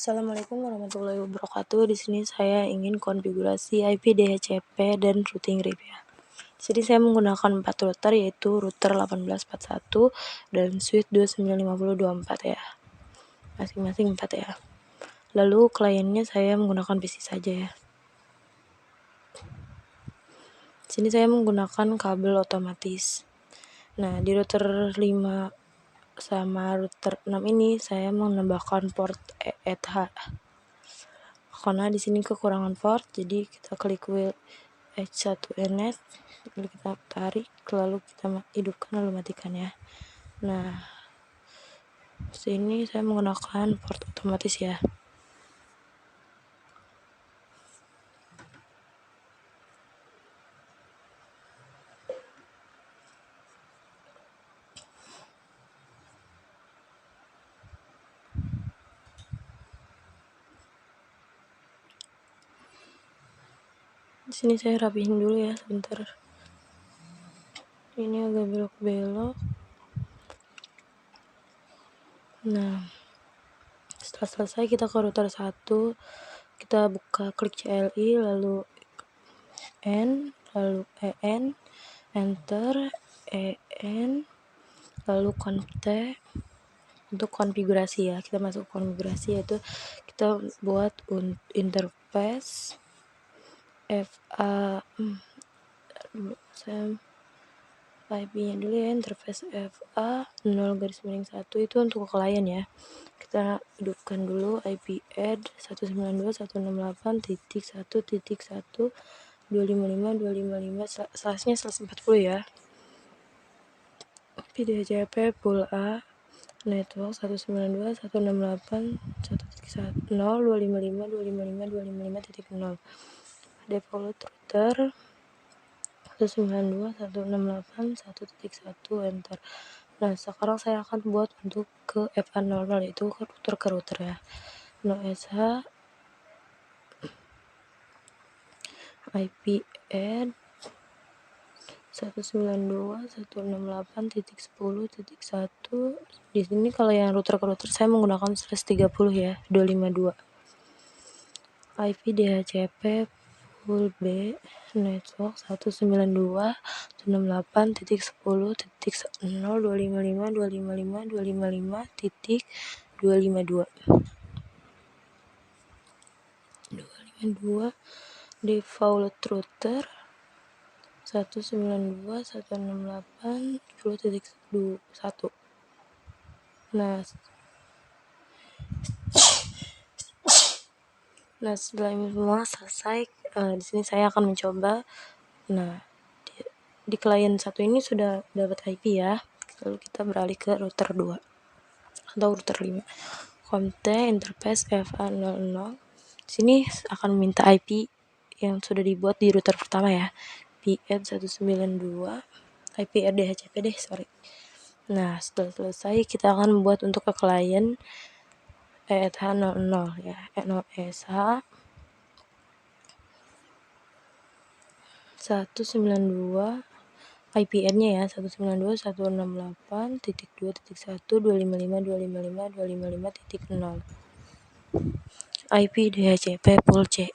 Assalamualaikum warahmatullahi wabarakatuh. Di sini saya ingin konfigurasi IP DHCP dan routing RIP ya. Jadi saya menggunakan 4 router, yaitu router 1841 dan switch 295024 ya. Masing-masing 4 ya. Lalu kliennya saya menggunakan PC saja ya. Di sini saya menggunakan kabel otomatis. Nah, di router 5 sama router 6 ini saya menambahkan port ETH. Karena di sini kekurangan port, jadi kita klik wheel H1Net, lalu kita tarik, lalu kita hidupkan, lalu matikan ya. Nah, sini saya menggunakan port otomatis ya. Di sini saya rapihin dulu ya sebentar. Ini agak belok-belok. Nah, setelah selesai kita ke router 1, kita buka klik CLI, lalu N, lalu EN, enter, EN, lalu conft untuk konfigurasi ya. Kita masuk konfigurasi, yaitu kita buat interface FA saya IP-nya dulu ya, interface FA 0/1 itu untuk klien ya. Kita hidupkan dulu IP add 192.168.1.1.255.255 slashnya 140 ya. IP DHCP pool A network 192.168.1.1.255.255.255.0 default router 192.168.1.1 enter. Nah, sekarang saya akan buat untuk ke FA00, yaitu ke router ya. NoSH IP add 192.168.10.1. Di sini kalau yang router ke router saya menggunakan 130 ya, 252. IP DHCP pool B network 192.168.10.255.255.255.252 default router 192.168.10.1. Nah, setelah ini semua selesai, di sini saya akan mencoba. Nah, di klien 1 ini sudah dapat IP ya. Lalu kita beralih ke router 2 atau router 5. Conft interface FA00. Di sini akan minta IP yang sudah dibuat di router pertama ya. IP-add 192 IP-add DHCP deh, sorry. Nah, setelah selesai kita akan membuat untuk ke klien ETH00 ya, NOSH 192 IP-nya ya, 192.168.2.1.255.255.255.0 IP DHCP pool C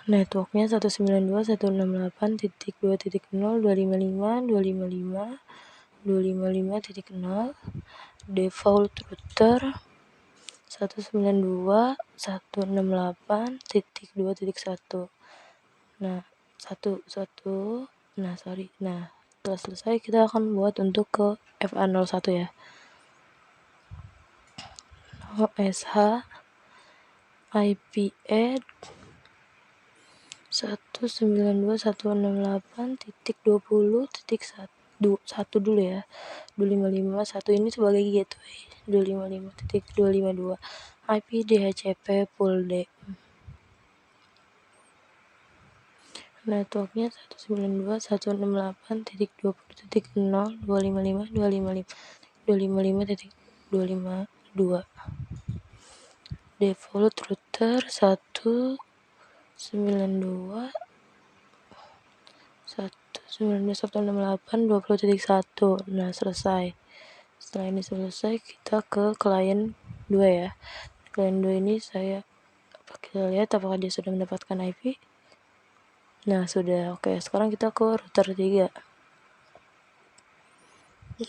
networknya 192.168.2.0.255.255.255.0 default router 192.168.2.1. Nah, nah setelah selesai kita akan buat untuk ke FA01 ya. OSH IP add 192.168.20.1 dulu ya. 255.1 ini sebagai gateway. 255.252 IP DHCP pool D networknya 192.168.20.255.255.255.252 default router 192.168.20.1. Nah, selesai. Setelah ini selesai, kita ke klien 2 ya. Klien 2 ini kita lihat apakah dia sudah mendapatkan IP. Nah, sudah. Oke, sekarang kita ke router 3.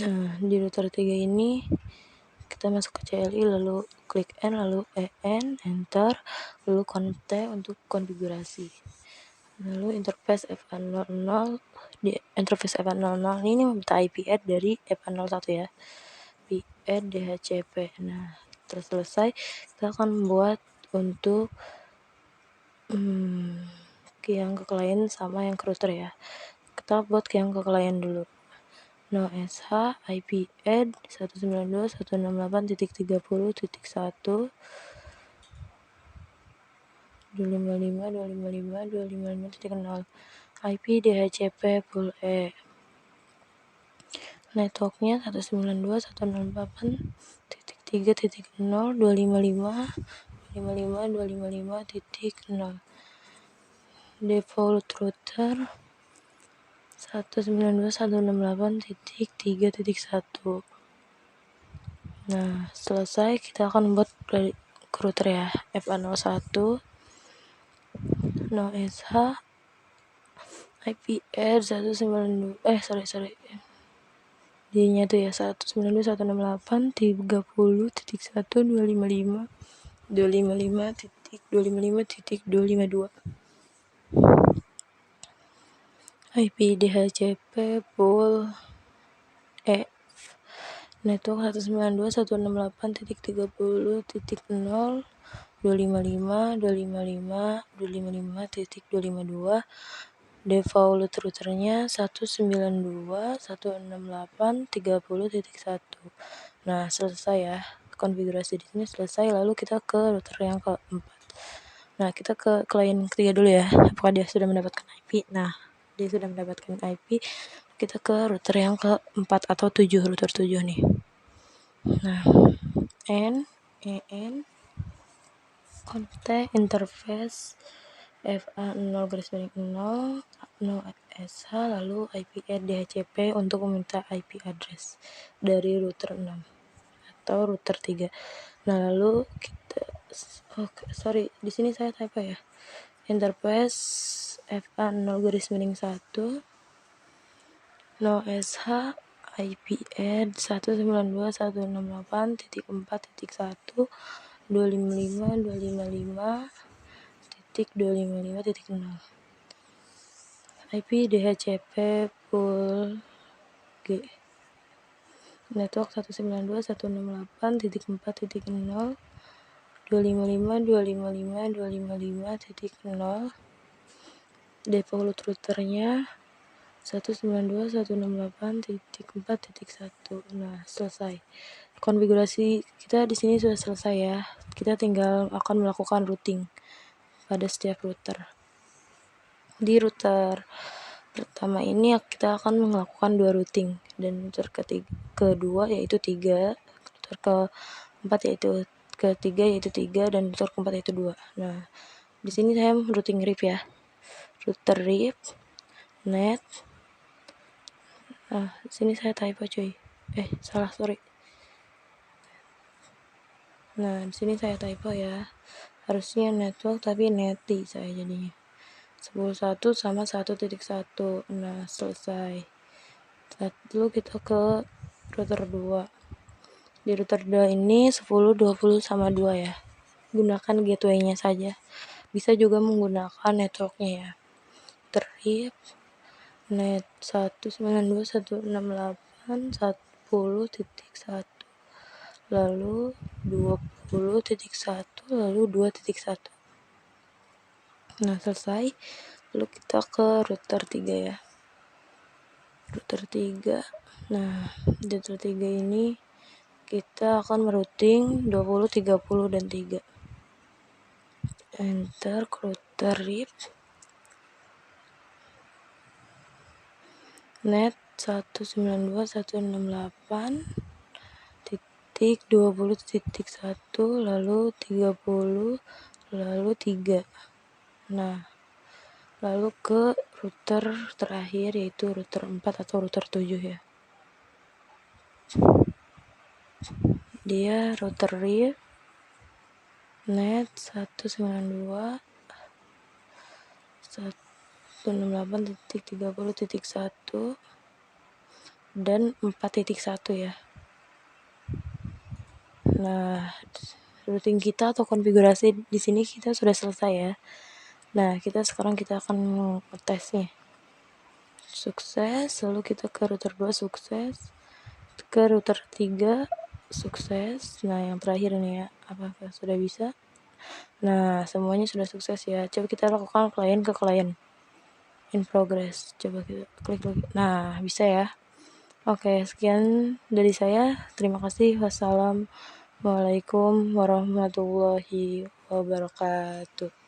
Nah, di router 3 ini kita masuk ke CLI, lalu klik N, lalu EN, enter, lalu connect untuk konfigurasi. Lalu interface FA00, di interface FA00 ini meminta IP add dari FA01 ya. IP add DHCP. Nah, terus selesai, kita akan membuat untuk yang ke klien sama yang ke router ya. Kita buat yang ke klien dulu. No SH IP add 192.168.30.1 255.255.255.0 IP DHCP pool E. Networknya 192.168.3.0.255.255.255.0. Default router 192.168.3.1. Nah, selesai, kita akan membuat dari router ya. FA01 no SH IP add 192 D-nya tuh ya 192.168.3.255.255.255.255.252 IP DHCP pool E. Network 192.168.30.255.255.255.255.252. Default routernya 192.168.30.1. Nah, selesai ya. Konfigurasi di sini selesai, lalu kita ke router yang keempat. Nah, kita ke klien ketiga dulu ya. Apakah dia sudah mendapatkan IP? Nah, dia sudah mendapatkan IP. Kita ke router yang keempat atau 7, router 7 nih. Nah, EN kontak interface FA0 no SH lalu IP add DHCP untuk meminta IP address dari router 6 atau router 3. Nah, lalu kita di sini saya typo ya. Interface FA0 no SH IP add 192.168.4.1 255.255.255.0 IP DHCP pool G. Network 192.168.4.0 255.255.255.0. Default routernya 192.168.4.1. Nah, selesai. Konfigurasi kita di sini sudah selesai ya. Kita tinggal akan melakukan routing pada setiap router. Di router pertama ini kita akan melakukan 2 routing, dan router kedua yaitu 3, router keempat yaitu ketiga yaitu 3, dan router keempat yaitu 2. Nah, di sini saya routing RIP ya. Router RIP net. Nah, di sini saya typo cuy. Sorry. Nah, di sini saya typo ya. Harusnya network tapi neti saya jadinya. 11 sama 1.1. Nah, selesai. Lalu kita ke router 2. Di router 2 ini 10, 20 sama 2 ya. Gunakan gateway-nya saja. Bisa juga menggunakan networknya ya. Trip net 192.168.10.1 lalu 20.1 lalu 2.1. Nah, selesai. Lalu kita ke router 3 ya. Router 3. Nah, di router 3 ini kita akan merouting 20, 30 dan 3. Enter router RIP net 192.168.20.1 lalu 30 lalu 3. Nah, lalu ke router terakhir yaitu router 4 atau router 7 ya. Dia router RIP net 168.168.30.1 dan 4.1 ya. Nah, routing kita atau konfigurasi di sini kita sudah selesai ya. Nah, sekarang kita akan tesnya. Sukses, lalu kita ke router 2 sukses, ke router 3 sukses. Nah, yang terakhir nih ya, apakah sudah bisa? Nah, semuanya sudah sukses ya. Coba kita lakukan klien ke klien. In progress. Coba kita klik lagi. Nah, bisa ya. Oke, sekian dari saya. Terima kasih. Wassalamualaikum warahmatullahi wabarakatuh.